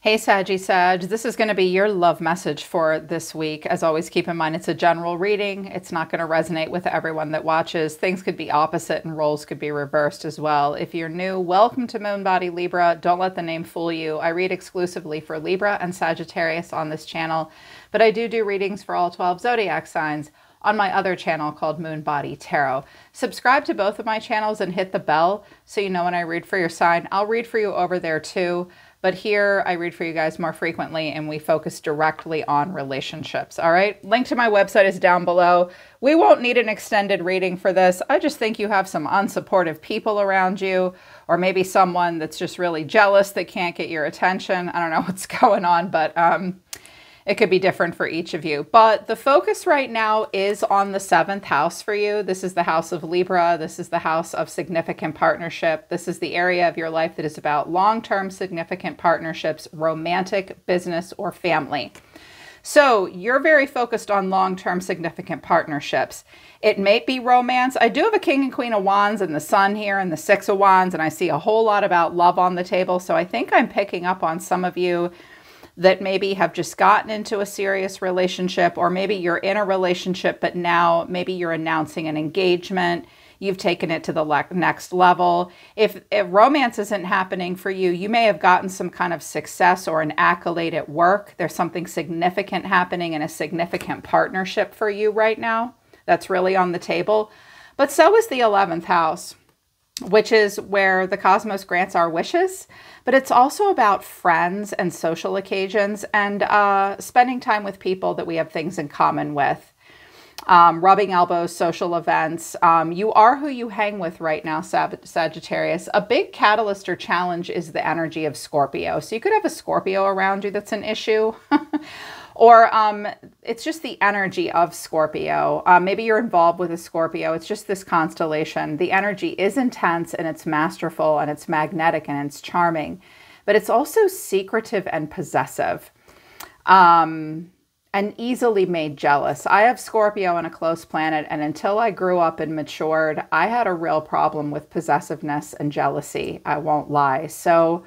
Hey Saggy Sag, this is going to be your love message for this week. As always, keep in mind it's a general reading. It's not going to resonate with everyone that watches. Things could be opposite and roles could be reversed as well. If you're new, welcome to Moon Body Libra. Don't let the name fool you. I read exclusively for Libra and Sagittarius on this channel, but I do readings for all 12 zodiac signs on my other channel called Moon Body Tarot. Subscribe to both of my channels and hit the bell so you know when I read for your sign. I'll read for you over there too. But here I read for you guys more frequently and we focus directly on relationships. All right. Link to my website is down below. We won't need an extended reading for this. I just think you have some unsupportive people around you, or maybe someone that's just really jealous that can't get your attention. I don't know what's going on, but it could be different for each of you. But the focus right now is on the 7th house for you. This is the house of Libra. This is the house of significant partnership. This is the area of your life that is about long-term significant partnerships, romantic, business, or family. So you're very focused on long-term significant partnerships. It may be romance. I do have a King and Queen of Wands and the Sun here and the 6 of Wands, and I see a whole lot about love on the table. So I think I'm picking up on some of you that maybe have just gotten into a serious relationship, or maybe you're in a relationship, but now maybe you're announcing an engagement. You've taken it to the next level. If romance isn't happening for you, you may have gotten some kind of success or an accolade at work. There's something significant happening in a significant partnership for you right now. That's really on the table. But so is the 11th house, which is where the cosmos grants our wishes, but it's also about friends and social occasions and spending time with people that we have things in common with. Rubbing elbows, social events. You are who you hang with right now, Sagittarius. A big catalyst or challenge is the energy of Scorpio. So you could have a Scorpio around you that's an issue. Or it's just the energy of Scorpio. Maybe you're involved with a Scorpio. It's just this constellation. The energy is intense and it's masterful and it's magnetic and it's charming. But it's also secretive and possessive. And easily made jealous. I have Scorpio in a close planet, and until I grew up and matured, I had a real problem with possessiveness and jealousy. I won't lie. So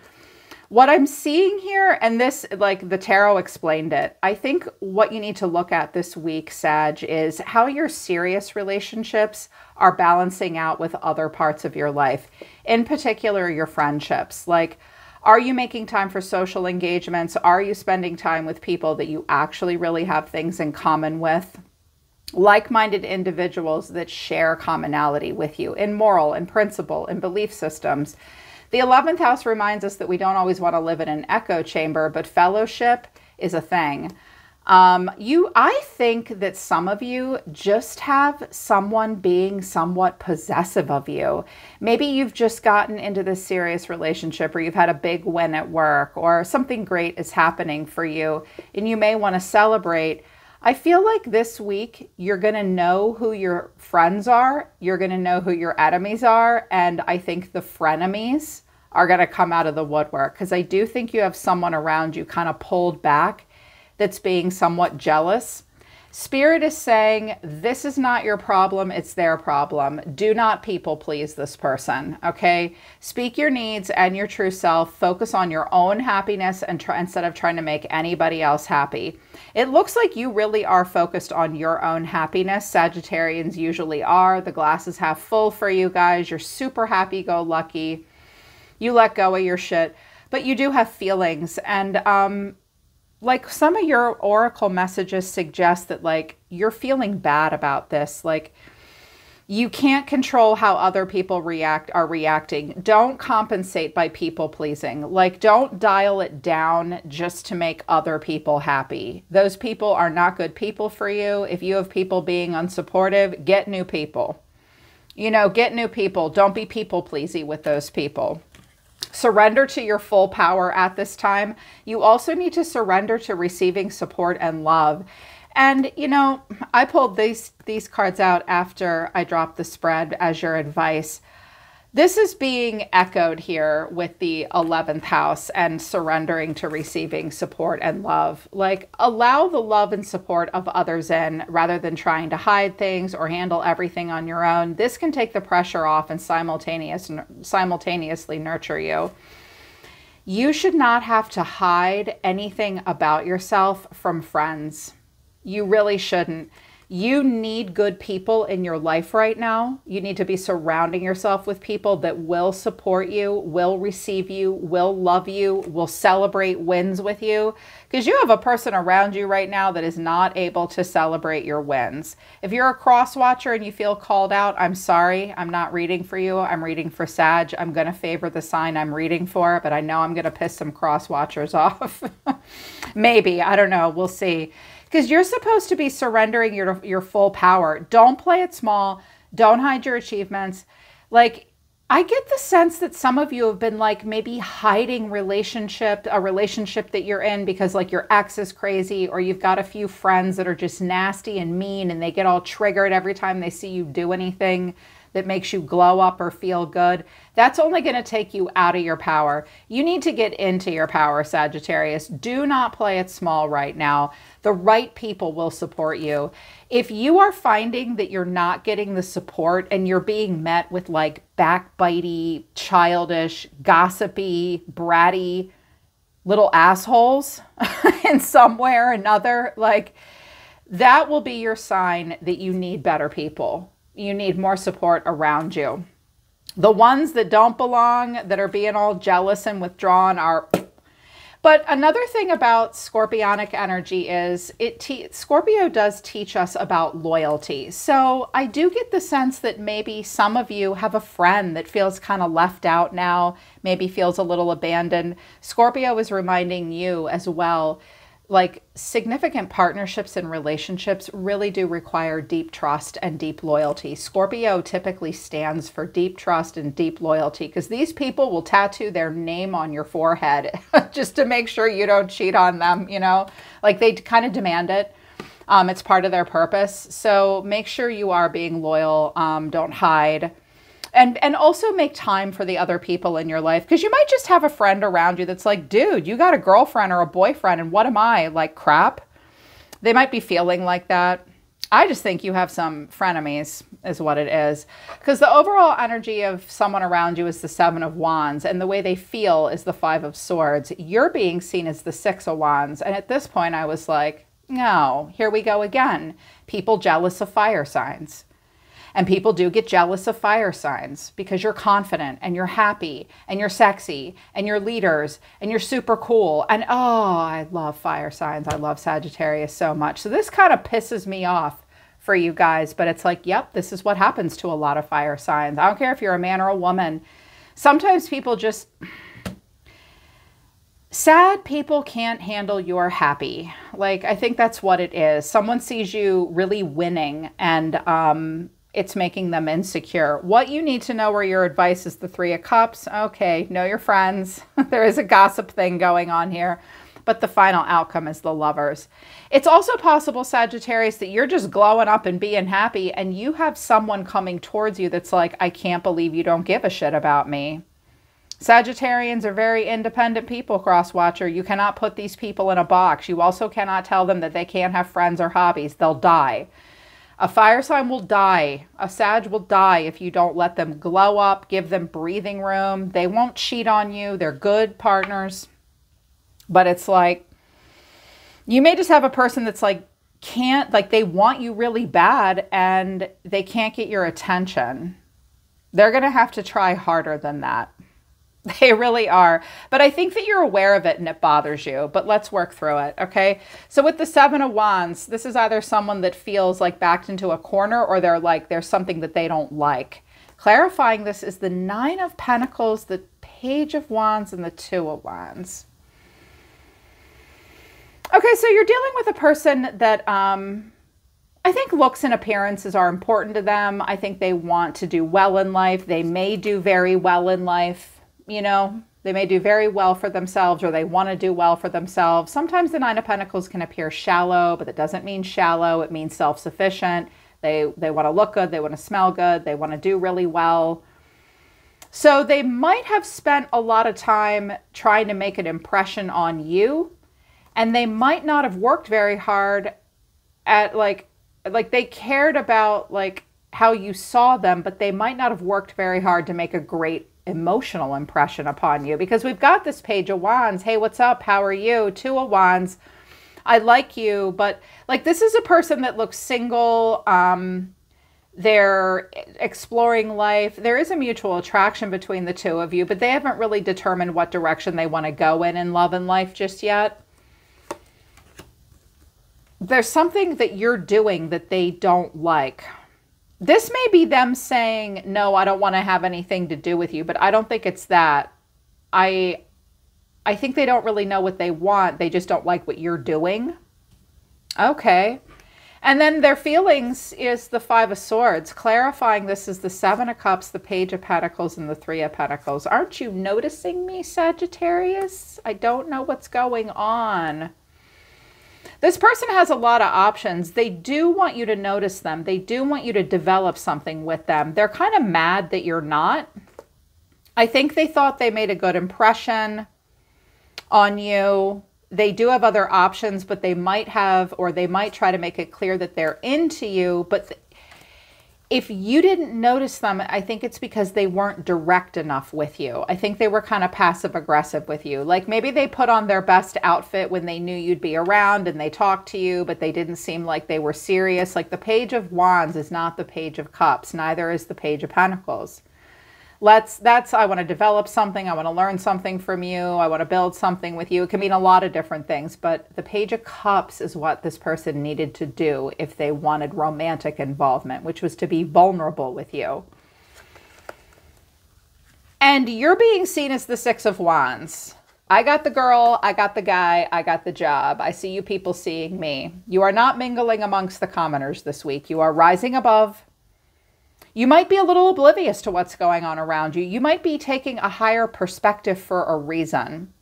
what I'm seeing here, and this, like the tarot explained it, I think what you need to look at this week, Sag, is how your serious relationships are balancing out with other parts of your life, in particular your friendships. Like, are you making time for social engagements? Are you spending time with people that you actually really have things in common with? Like-minded individuals that share commonality with you in moral and principle and belief systems. The 11th house reminds us that we don't always want to live in an echo chamber, but fellowship is a thing. I think that some of you just have someone being somewhat possessive of you. Maybe you've just gotten into this serious relationship, or you've had a big win at work, or something great is happening for you and you may want to celebrate. I feel like this week you're going to know who your friends are. You're going to know who your enemies are. And I think the frenemies are going to come out of the woodwork, because I do think you have someone around you kind of pulled back that's being somewhat jealous. Spirit is saying, this is not your problem, it's their problem. Do not people please this person, okay? Speak your needs and your true self. Focus on your own happiness and instead of trying to make anybody else happy. It looks like you really are focused on your own happiness. Sagittarians usually are. The glass is half full for you guys. You're super happy-go-lucky. You let go of your shit, but you do have feelings. And like some of your oracle messages suggest that like you're feeling bad about this. Like you can't control how other people are reacting. Don't compensate by people pleasing. Like don't dial it down just to make other people happy. Those people are not good people for you. If you have people being unsupportive, get new people. You know, get new people. Don't be people pleasy with those people. Surrender to your full power at this time. You also need to surrender to receiving support and love. And, you know, I pulled these cards out after I dropped the spread as your advice. This is being echoed here with the 11th house and surrendering to receiving support and love. Like, allow the love and support of others in rather than trying to hide things or handle everything on your own. This can take the pressure off and simultaneously nurture you. You should not have to hide anything about yourself from friends. You really shouldn't. You need good people in your life right now. You need to be surrounding yourself with people that will support you, will receive you, will love you, will celebrate wins with you. Because you have a person around you right now that is not able to celebrate your wins. If you're a cross watcher and you feel called out, I'm sorry. I'm not reading for you. I'm reading for Sag. I'm going to favor the sign I'm reading for, but I know I'm going to piss some cross watchers off. Maybe. I don't know. We'll see. Because you're supposed to be surrendering your full power. Don't play it small. Don't hide your achievements. Like, I get the sense that some of you have been like maybe hiding a relationship that you're in because like your ex is crazy, or you've got a few friends that are just nasty and mean and they get all triggered every time they see you do anything that makes you glow up or feel good. That's only going to take you out of your power. You need to get into your power, Sagittarius. Do not play it small right now. The right people will support you. If you are finding that you're not getting the support and you're being met with like backbitey, childish, gossipy, bratty little assholes in some way or another, like that will be your sign that you need better people. You need more support around you. The ones that don't belong, that are being all jealous and withdrawn are... But another thing about Scorpionic energy is Scorpio does teach us about loyalty. So I do get the sense that maybe some of you have a friend that feels kind of left out now, maybe feels a little abandoned. Scorpio is reminding you as well, like significant partnerships and relationships really do require deep trust and deep loyalty. Scorpio typically stands for deep trust and deep loyalty because these people will tattoo their name on your forehead just to make sure you don't cheat on them, you know, like they kind of demand it. It's part of their purpose. So make sure you are being loyal. Don't hide. And also make time for the other people in your life, because you might just have a friend around you that's like, dude, you got a girlfriend or a boyfriend, and what am I, like crap? They might be feeling like that. I just think you have some frenemies is what it is, because the overall energy of someone around you is the Seven of Wands, and the way they feel is the Five of Swords. You're being seen as the Six of Wands, and at this point I was like, no, here we go again. People jealous of fire signs. And people do get jealous of fire signs because you're confident and you're happy and you're sexy and you're leaders and you're super cool. And oh, I love fire signs. I love Sagittarius so much. So this kind of pisses me off for you guys, but it's like, yep, this is what happens to a lot of fire signs. I don't care if you're a man or a woman. Sometimes people just... Sad people can't handle your happy. Like, I think that's what it is. Someone sees you really winning and it's making them insecure. What you need to know where your advice is the Three of Cups. Okay, know your friends. There is a gossip thing going on here, but the final outcome is the Lovers. It's also possible, Sagittarius, that you're just glowing up and being happy and you have someone coming towards you that's like, I can't believe you don't give a shit about me. Sagittarians are very independent people, Crosswatcher. You cannot put these people in a box. You also cannot tell them that they can't have friends or hobbies. They'll die. A fire sign will die. A Sag will die if you don't let them glow up, give them breathing room. They won't cheat on you. They're good partners. But it's like, you may just have a person that's like, they want you really bad and they can't get your attention. They're going to have to try harder than that. They really are. But I think that you're aware of it and it bothers you. But let's work through it, okay? So with the Seven of Wands, this is either someone that feels like backed into a corner or they're like, there's something that they don't like. Clarifying this is the Nine of Pentacles, the Page of Wands, and the Two of Wands. Okay, so you're dealing with a person that I think looks and appearances are important to them. I think they want to do well in life. They may do very well in life. You know, they may do very well for themselves or they want to do well for themselves. Sometimes the Nine of Pentacles can appear shallow, but it doesn't mean shallow. It means self-sufficient. They want to look good. They want to smell good. They want to do really well. So they might have spent a lot of time trying to make an impression on you. And they might not have worked very hard at like they cared about like how you saw them, but they might not have worked very hard to make a great emotional impression upon you, because we've got this Page of Wands. Hey, what's up? How are you? Two of Wands. I like you, but like this is a person that looks single. They're exploring life. There is a mutual attraction between the two of you, but they haven't really determined what direction they want to go in love and life just yet. There's something that you're doing that they don't like. This may be them saying, no, I don't want to have anything to do with you, but I don't think it's that. I think they don't really know what they want. They just don't like what you're doing. Okay. And then their feelings is the Five of Swords. Clarifying this is the Seven of Cups, the Page of Pentacles, and the Three of Pentacles. Aren't you noticing me, Sagittarius? I don't know what's going on. This person has a lot of options. They do want you to notice them. They do want you to develop something with them. They're kind of mad that you're not. I think they thought they made a good impression on you. They do have other options, but they might have, or they might try to make it clear that they're into you. But if you didn't notice them, I think it's because they weren't direct enough with you. I think they were kind of passive aggressive with you. Like maybe they put on their best outfit when they knew you'd be around and they talked to you, but they didn't seem like they were serious. Like the Page of Wands is not the Page of Cups. Neither is the Page of Pentacles. I want to develop something. I want to learn something from you. I want to build something with you. It can mean a lot of different things, but the Page of Cups is what this person needed to do if they wanted romantic involvement, which was to be vulnerable with you. And you're being seen as the Six of Wands. I got the girl, I got the guy, I got the job. I see you people seeing me. You are not mingling amongst the commoners this week. You are rising above. You might be a little oblivious to what's going on around you. You might be taking a higher perspective for a reason.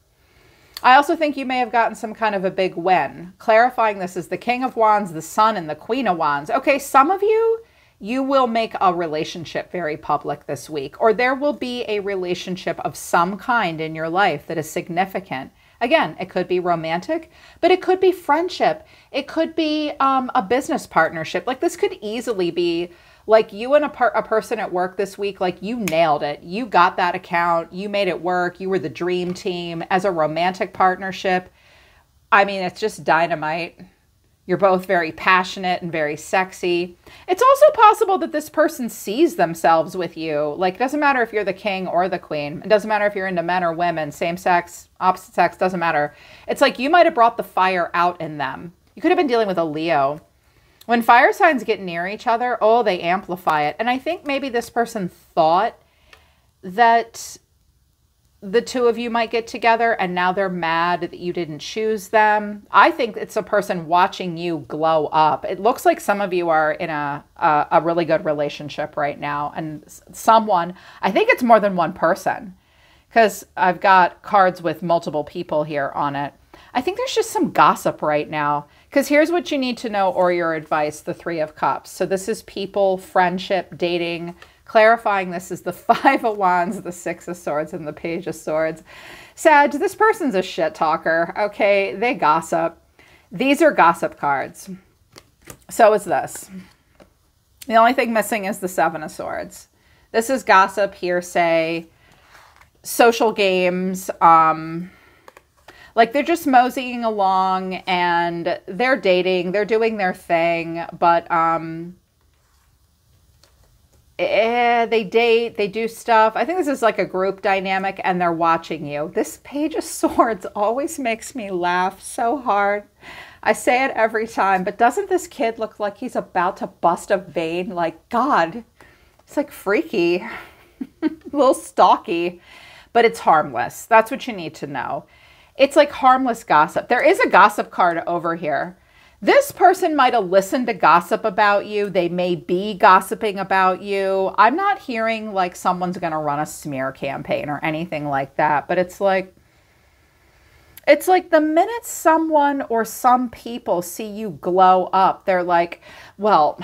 I also think you may have gotten some kind of a big win. Clarifying this is the King of Wands, the Sun, and the Queen of Wands. Okay, some of you will make a relationship very public this week, or there will be a relationship of some kind in your life that is significant. Again, it could be romantic, but it could be friendship. It could be a business partnership. Like this could easily be like you and a person at work this week, like you nailed it. You got that account. You made it work. You were the dream team. As a romantic partnership, I mean, it's just dynamite. You're both very passionate and very sexy. It's also possible that this person sees themselves with you. Like, it doesn't matter if you're the king or the queen. It doesn't matter if you're into men or women, same sex, opposite sex, doesn't matter. It's like you might have brought the fire out in them. You could have been dealing with a Leo. When fire signs get near each other, oh, they amplify it. And I think maybe this person thought that the two of you might get together and now they're mad that you didn't choose them. I think it's a person watching you glow up. It looks like some of you are in a really good relationship right now. And someone, I think it's more than one person because I've got cards with multiple people here on it. I think there's just some gossip right now because here's what you need to know or your advice, the Three of Cups. So this is people, friendship, dating. Clarifying this is the Five of Wands, the Six of Swords, and the Page of Swords. Sag, this person's a shit talker, okay? They gossip. These are gossip cards. So is this. The only thing missing is the Seven of Swords. This is gossip, hearsay, social games, like they're just moseying along and they're dating, they're doing their thing, but they date, they do stuff. I think this is like a group dynamic and they're watching you. This Page of Swords always makes me laugh so hard. I say it every time, but doesn't this kid look like he's about to bust a vein? Like, God, it's like freaky, a little stalky, but it's harmless. That's what you need to know. It's like harmless gossip. There is a gossip card over here. This person might have listened to gossip about you. They may be gossiping about you. I'm not hearing like someone's going to run a smear campaign or anything like that, but it's like the minute someone or some people see you glow up, they're like, well,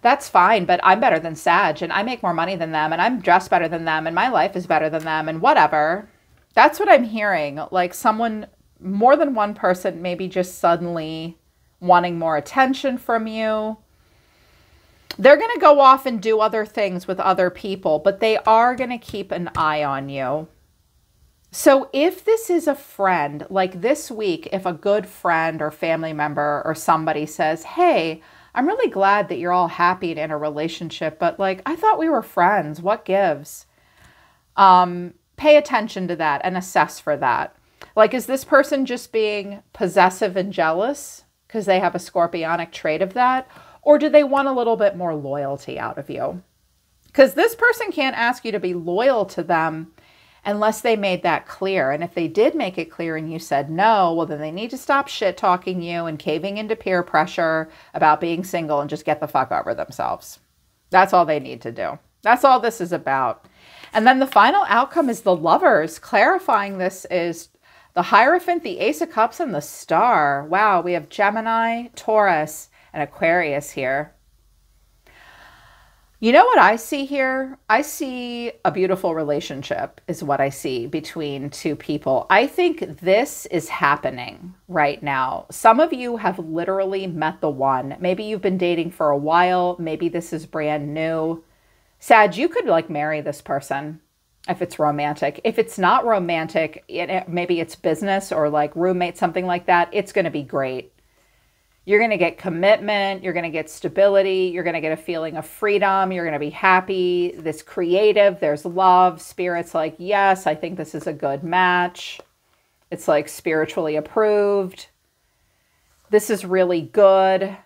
that's fine, but I'm better than Sag and I make more money than them and I'm dressed better than them and my life is better than them and whatever. That's what I'm hearing. Like someone, more than one person, maybe just suddenly wanting more attention from you. They're going to go off and do other things with other people, but they are going to keep an eye on you. So if this is a friend, like this week, if a good friend or family member or somebody says, hey, I'm really glad that you're all happy and in a relationship, but like, I thought we were friends. What gives? Pay attention to that and assess for that. Like, is this person just being possessive and jealous because they have a scorpionic trait of that? Or do they want a little bit more loyalty out of you? Because this person can't ask you to be loyal to them unless they made that clear. And if they did make it clear and you said no, well, then they need to stop shit talking you and caving into peer pressure about being single and just get the fuck over themselves. That's all they need to do. That's all this is about. And then the final outcome is the Lovers. Clarifying this is the Hierophant, the Ace of Cups, and the Star. Wow, we have Gemini, Taurus, and Aquarius here. You know what I see here? I see a beautiful relationship is what I see between two people. I think this is happening right now. Some of you have literally met the one. Maybe you've been dating for a while. Maybe this is brand new. Sag, you could like marry this person if it's romantic. If it's not romantic, maybe it's business or like roommate, something like that. It's going to be great. You're going to get commitment. You're going to get stability. You're going to get a feeling of freedom. You're going to be happy. This creative, there's love. Spirit's like, yes, I think this is a good match. It's like spiritually approved. This is really good.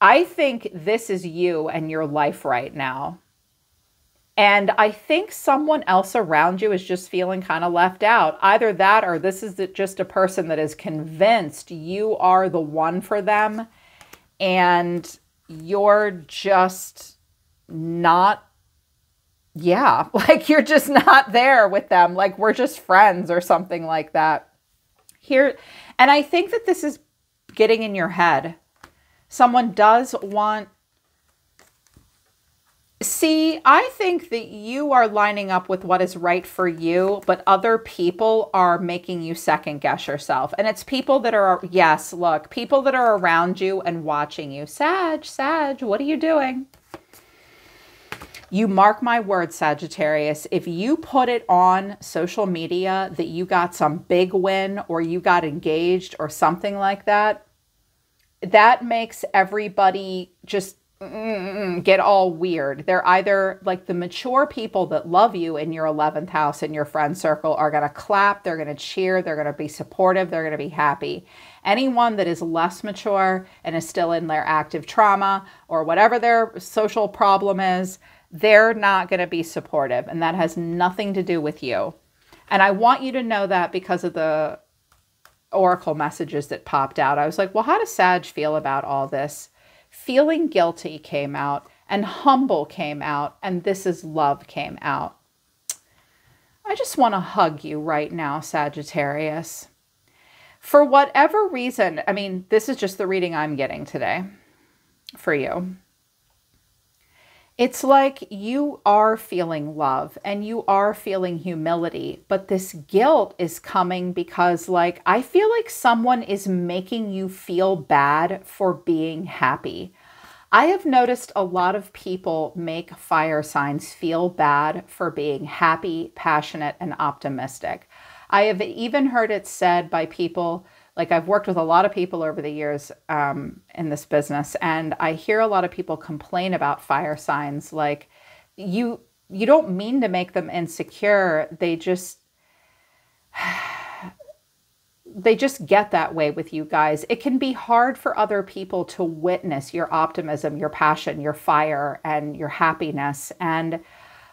I think this is you and your life right now. And I think someone else around you is just feeling kind of left out. Either that or this is just a person that is convinced you are the one for them and you're just not, like you're just not there with them. Like we're just friends or something like that. Here, and I think that this is getting in your head. Someone does want... See, I think that you are lining up with what is right for you, but other people are making you second guess yourself. And it's people that are, yes, look, people that are around you and watching you. Sag, what are you doing? You mark my words, Sagittarius, if you put it on social media that you got some big win or you got engaged or something like that, that makes everybody just get all weird. They're either like the mature people that love you in your 11th house in your friend circle are going to clap, they're going to cheer, they're going to be supportive, they're going to be happy. Anyone that is less mature and is still in their active trauma or whatever their social problem is, they're not going to be supportive. And that has nothing to do with you. And I want you to know that because of the oracle messages that popped out. I was like, well, how does Sag feel about all this? Feeling guilty came out and humble came out and this is love came out. I just want to hug you right now, Sagittarius. For whatever reason, I mean, this is just the reading I'm getting today for you. It's like you are feeling love and you are feeling humility, but this guilt is coming because like, I feel like someone is making you feel bad for being happy. I have noticed a lot of people make fire signs feel bad for being happy, passionate, and optimistic. I have even heard it said by people, like I've worked with a lot of people over the years in this business, and I hear a lot of people complain about fire signs. Like you don't mean to make them insecure. They just get that way with you guys. It can be hard for other people to witness your optimism, your passion, your fire, and your happiness. And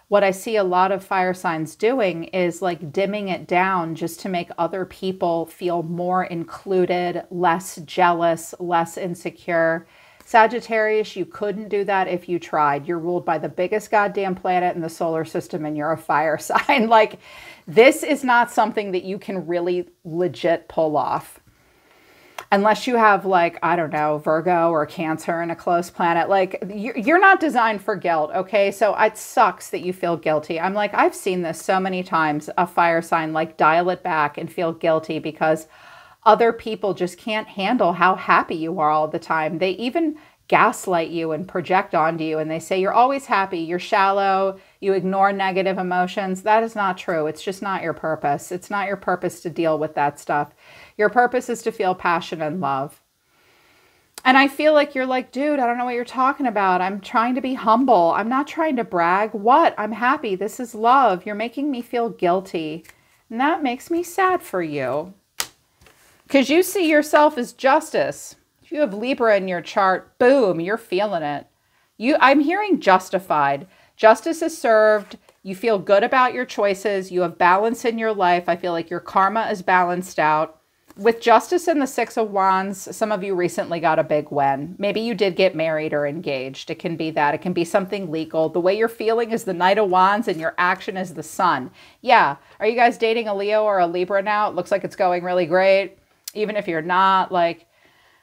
what I see a lot of fire signs doing is like dimming it down just to make other people feel more included, less jealous, less insecure. Sagittarius, you couldn't do that if you tried. You're ruled by the biggest goddamn planet in the solar system and you're a fire sign. Like this is not something that you can really legit pull off. Unless you have like, I don't know, Virgo or Cancer in a close planet. Like you're not designed for guilt, okay? So it sucks that you feel guilty. I'm like, I've seen this so many times, a fire sign like dial it back and feel guilty because other people just can't handle how happy you are all the time. They even gaslight you and project onto you, and they say you're always happy, you're shallow, you ignore negative emotions. That is not true. It's just not your purpose. It's not your purpose to deal with that stuff. Your purpose is to feel passion and love. And I feel like you're like, dude, I don't know what you're talking about. I'm trying to be humble. I'm not trying to brag. What? I'm happy. This is love. You're making me feel guilty. And that makes me sad for you. Because you see yourself as justice. If you have Libra in your chart, boom, you're feeling it. I'm hearing justified. Justice is served. You feel good about your choices. You have balance in your life. I feel like your karma is balanced out. With Justice and the Six of Wands, some of you recently got a big win. Maybe you did get married or engaged. It can be that. It can be something legal. The way you're feeling is the Knight of Wands and your action is the Sun. Yeah. Are you guys dating a Leo or a Libra now? It looks like it's going really great. Even if you're not,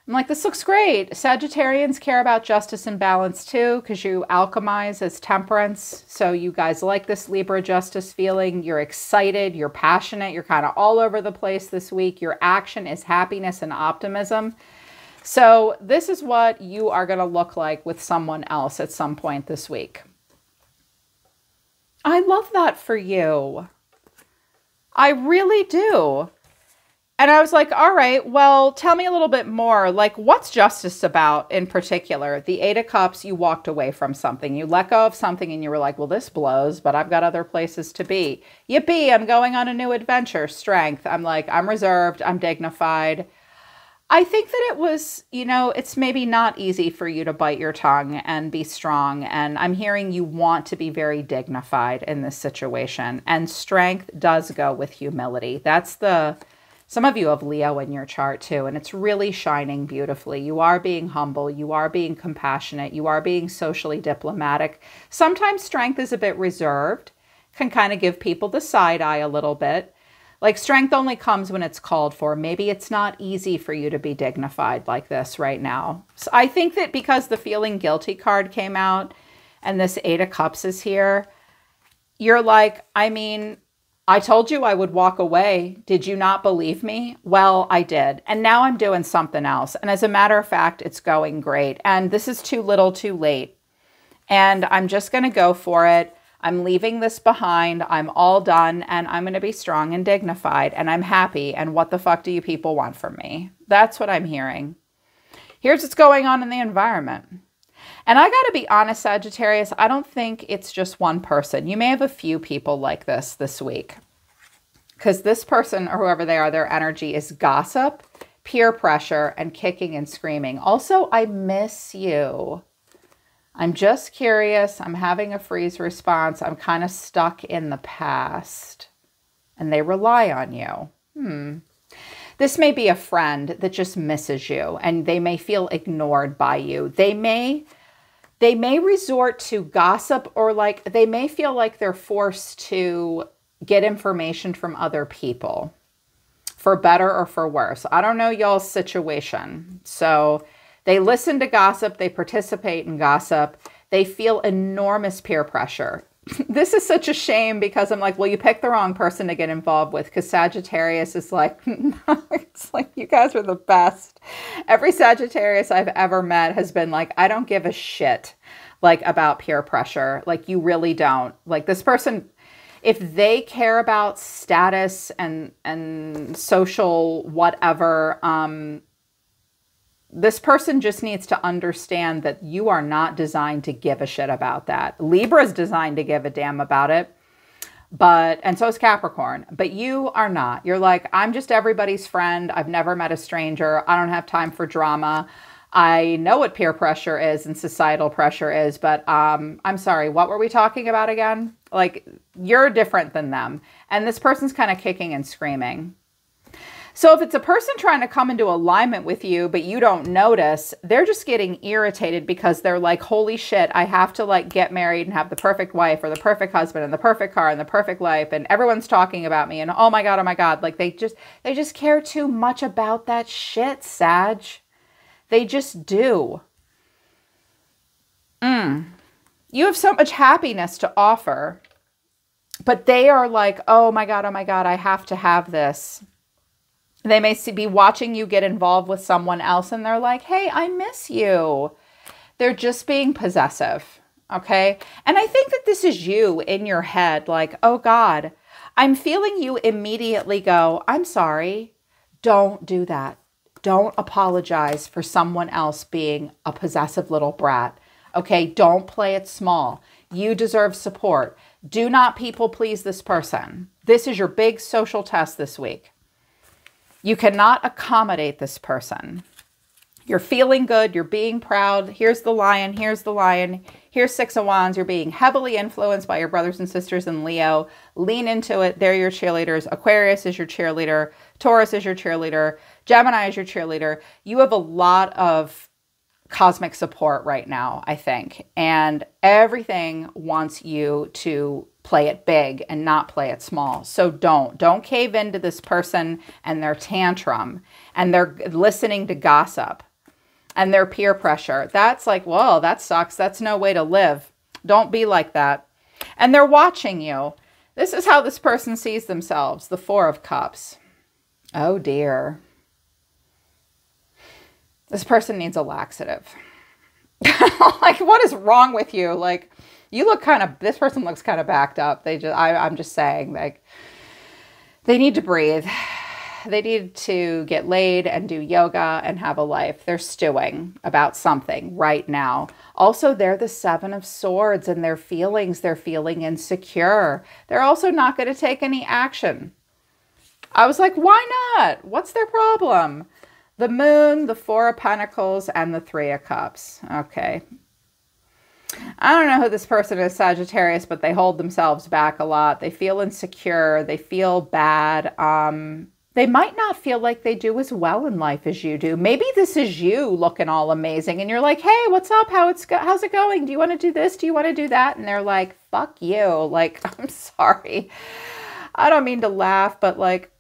I'm like, this looks great. Sagittarians care about justice and balance too, because you alchemize as temperance. So you guys like this Libra justice feeling. You're excited. You're passionate. You're kind of all over the place this week. Your action is happiness and optimism. So this is what you are going to look like with someone else at some point this week. I love that for you. I really do. And I was like, all right, well, tell me a little bit more. Like, what's justice about in particular? The Eight of Cups, you walked away from something. You let go of something and you were like, well, this blows, but I've got other places to be. Yippee, I'm going on a new adventure. Strength. I'm like, I'm reserved. I'm dignified. I think that it was, it's maybe not easy for you to bite your tongue and be strong. And I'm hearing you want to be very dignified in this situation. And strength does go with humility. Some of you have Leo in your chart too, and it's really shining beautifully. You are being humble. You are being compassionate. You are being socially diplomatic. Sometimes strength is a bit reserved, can kind of give people the side eye a little bit. Like strength only comes when it's called for. Maybe it's not easy for you to be dignified like this right now. So I think that because the feeling guilty card came out and this Eight of Cups is here, you're like, I told you I would walk away. Did you not believe me? Well, I did. And now I'm doing something else. And as a matter of fact, it's going great. And this is too little too late. And I'm just going to go for it. I'm leaving this behind. I'm all done. And I'm going to be strong and dignified. And I'm happy. And what the fuck do you people want from me? That's what I'm hearing. Here's what's going on in the environment. And I got to be honest, Sagittarius, I don't think it's just one person. You may have a few people like this week. Because this person or whoever they are, their energy is gossip, peer pressure, and kicking and screaming. Also, I miss you. I'm just curious. I'm having a freeze response. I'm kind of stuck in the past. And they rely on you. This may be a friend that just misses you. And they may feel ignored by you. They may resort to gossip, or they may feel like they're forced to get information from other people for better or for worse. I don't know y'all's situation. So they listen to gossip. They participate in gossip. They feel enormous peer pressure. This is such a shame because I'm like, well, you picked the wrong person to get involved with, because Sagittarius is like, it's like, you guys are the best. Every Sagittarius I've ever met has been like, I don't give a shit about peer pressure. Like, you really don't. Like, this person, if they care about status and social whatever, this person just needs to understand that you are not designed to give a shit about that. Libra is designed to give a damn about it, and so is Capricorn, but you are not. You're like, I'm just everybody's friend. I've never met a stranger. I don't have time for drama. I know what peer pressure is and societal pressure is, but I'm sorry, what were we talking about again? Like, you're different than them. And this person's kind of kicking and screaming. So if it's a person trying to come into alignment with you, but you don't notice, they're just getting irritated because they're like, holy shit, I have to get married and have the perfect wife or the perfect husband and the perfect car and the perfect life. And everyone's talking about me and oh my God, oh my God. Like they just care too much about that shit, Sag. They just do. You have so much happiness to offer, but they are like, oh my God, I have to have this. They may be watching you get involved with someone else and they're like, hey, I miss you. They're just being possessive. Okay. And I think that this is you in your head, like, oh God, I'm feeling you immediately go, I'm sorry. Don't do that. Don't apologize for someone else being a possessive little brat. Okay. Don't play it small. You deserve support. Do not people please this person. This is your big social test this week. You cannot accommodate this person. You're feeling good. You're being proud. Here's the lion. Here's the lion. Here's Six of Wands. You're being heavily influenced by your brothers and sisters in Leo. Lean into it. They're your cheerleaders. Aquarius is your cheerleader. Taurus is your cheerleader. Gemini is your cheerleader. You have a lot of cosmic support right now, I think. And everything wants you to play it big and not play it small. So don't cave into this person and their tantrum and they're listening to gossip and their peer pressure. That's like, whoa, that sucks. That's no way to live. Don't be like that. And they're watching you. This is how this person sees themselves. The Four of Cups. Oh dear. This person needs a laxative. Like, what is wrong with you? Like, you look kind of, this person looks kind of backed up. I'm just saying, like, they need to breathe. They need to get laid and do yoga and have a life. They're stewing about something right now. Also, they're the Seven of Swords and their feelings. They're feeling insecure. They're also not going to take any action. I was like, why not? What's their problem? The Moon, the Four of Pentacles, and the Three of Cups. Okay. I don't know who this person is, Sagittarius, but they hold themselves back a lot. They feel insecure. They feel bad. They might not feel like they do as well in life as you do. Maybe this is you looking all amazing and you're like, hey, what's up? How's it going? Do you want to do this? Do you want to do that? And they're like, fuck you. Like, I'm sorry. I don't mean to laugh, but like,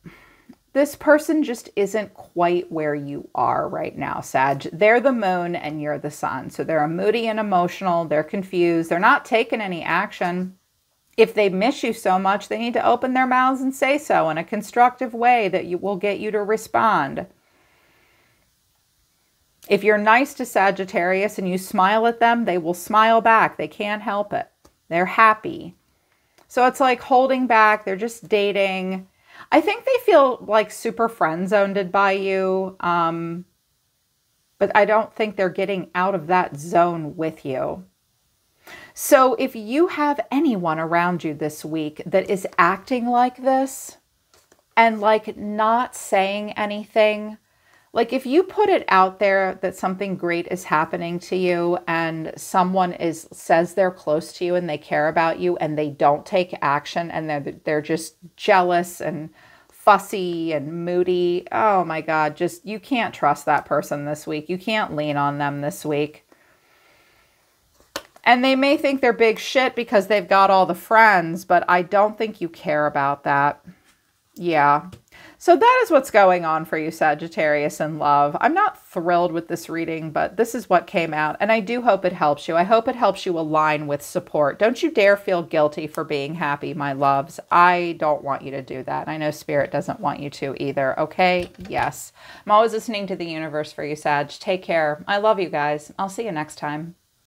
this person just isn't quite where you are right now, Sag. They're the Moon and you're the Sun. So they're moody and emotional. They're confused. They're not taking any action. If they miss you so much, they need to open their mouths and say so in a constructive way that will get you to respond. If you're nice to Sagittarius and you smile at them, they will smile back. They can't help it. They're happy. So it's like holding back. They're just dating. I think they feel like super friend-zoned by you, but I don't think they're getting out of that zone with you. So if you have anyone around you this week that is acting like this and like not saying anything, like if you put it out there that something great is happening to you and someone says they're close to you and they care about you and they don't take action and they're just jealous and fussy and moody. Oh my God, just you can't trust that person this week. You can't lean on them this week. And they may think they're big shit because they've got all the friends, but I don't think you care about that. Yeah. So that is what's going on for you, Sagittarius, in love. I'm not thrilled with this reading, but this is what came out. And I do hope it helps you. I hope it helps you align with support. Don't you dare feel guilty for being happy, my loves. I don't want you to do that. I know Spirit doesn't want you to either. Okay? Yes. I'm always listening to the universe for you, Sag. Take care. I love you guys. I'll see you next time.